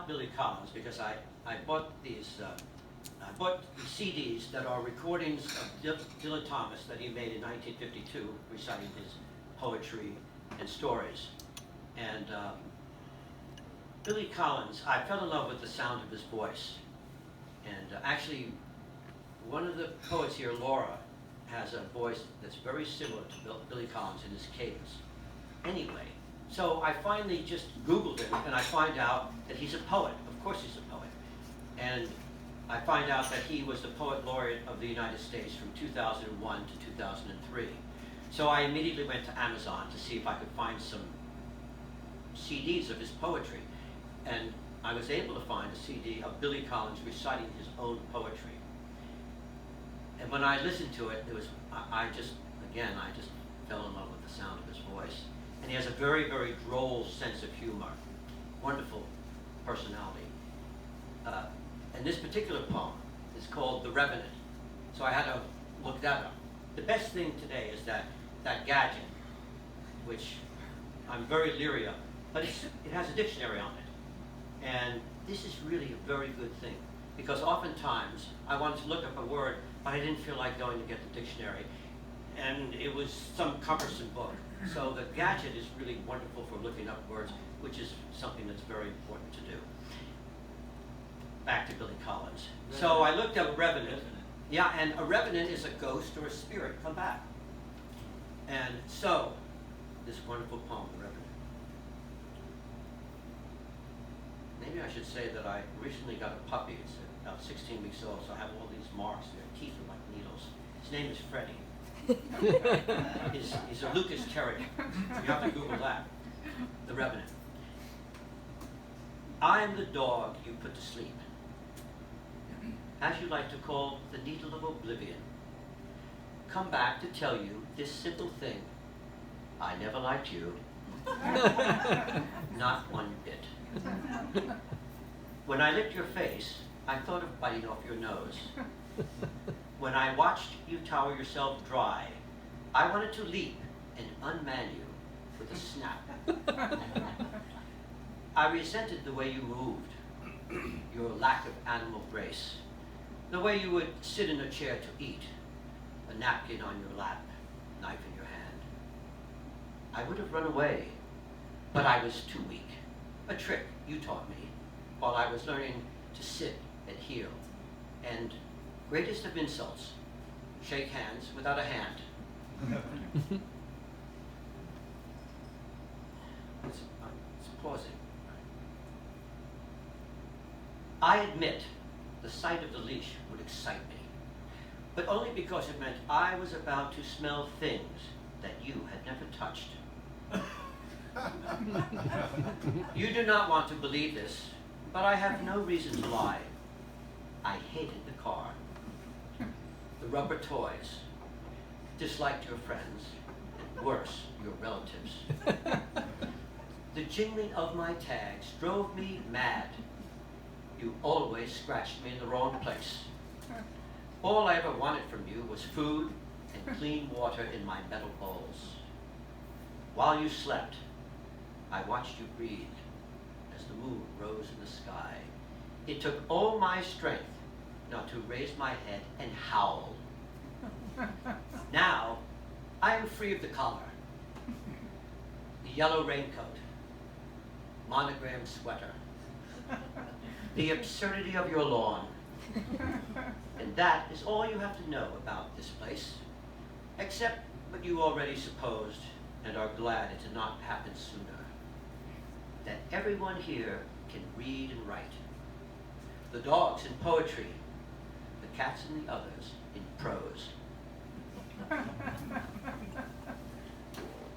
about Billy Collins because I bought these CDs that are recordings of Dylan Thomas that he made in 1952, reciting his poetry and stories. And Billy Collins, I fell in love with the sound of his voice. And actually, one of the poets here, Laura, has a voice that's very similar to Billy Collins in his cadence. Anyway, so I finally just Googled him, and I find out that he's a poet. Of course he's a poet. And I find out that he was the Poet Laureate of the United States from 2001 to 2003. So I immediately went to Amazon to see if I could find some CDs of his poetry. And I was able to find a CD of Billy Collins reciting his own poetry. And when I listened to it, I just fell in love with the sound of his voice. And he has a very, very droll sense of humor, wonderful personality. And this particular poem is called The Revenant. So I had to look that up. The best thing today is that gadget, which I'm very leery of, but it has a dictionary on it. And this is really a very good thing, because oftentimes I wanted to look up a word, but I didn't feel like going to get the dictionary. And it was some cumbersome book. So the gadget is really wonderful for looking up words, which is something that's very important to do. Back to Billy Collins. So I looked up Revenant. Yeah, and a revenant is a ghost or a spirit come back. And so, this wonderful poem, The Revenant. Maybe I should say that I recently got a puppy. It's about 16 weeks old, so I have all these marks. Their teeth are like needles. His name is Freddie. He's a Lucas Terrier. You have to Google that. The Revenant. I am the dog you put to sleep, as you like to call the needle of oblivion. Come back to tell you this simple thing. I never liked you. Not one bit. When I licked your face, I thought of biting off your nose. When I watched you towel yourself dry, I wanted to leap and unman you with a snap. I resented the way you moved, your lack of animal grace, the way you would sit in a chair to eat, a napkin on your lap, knife in your hand. I would have run away, but I was too weak. A trick you taught me while I was learning to sit and heal. And greatest of insults, shake hands without a hand. It's pausing. I admit the sight of the leash would excite me, but only because it meant I was about to smell things that you had never touched. You do not want to believe this, but I have no reason to lie. I hated the car, the rubber toys, disliked your friends, and worse, your relatives. The jingling of my tags drove me mad. You always scratched me in the wrong place. All I ever wanted from you was food and clean water in my metal bowls. While you slept, I watched you breathe as the moon rose in the sky. It took all my strength not to raise my head and howl. Now, I am free of the collar, the yellow raincoat, monogrammed sweater, the absurdity of your lawn. And that is all you have to know about this place, except what you already supposed and are glad it did not happen sooner. That everyone here can read and write. The dogs in poetry, the cats and the others in prose.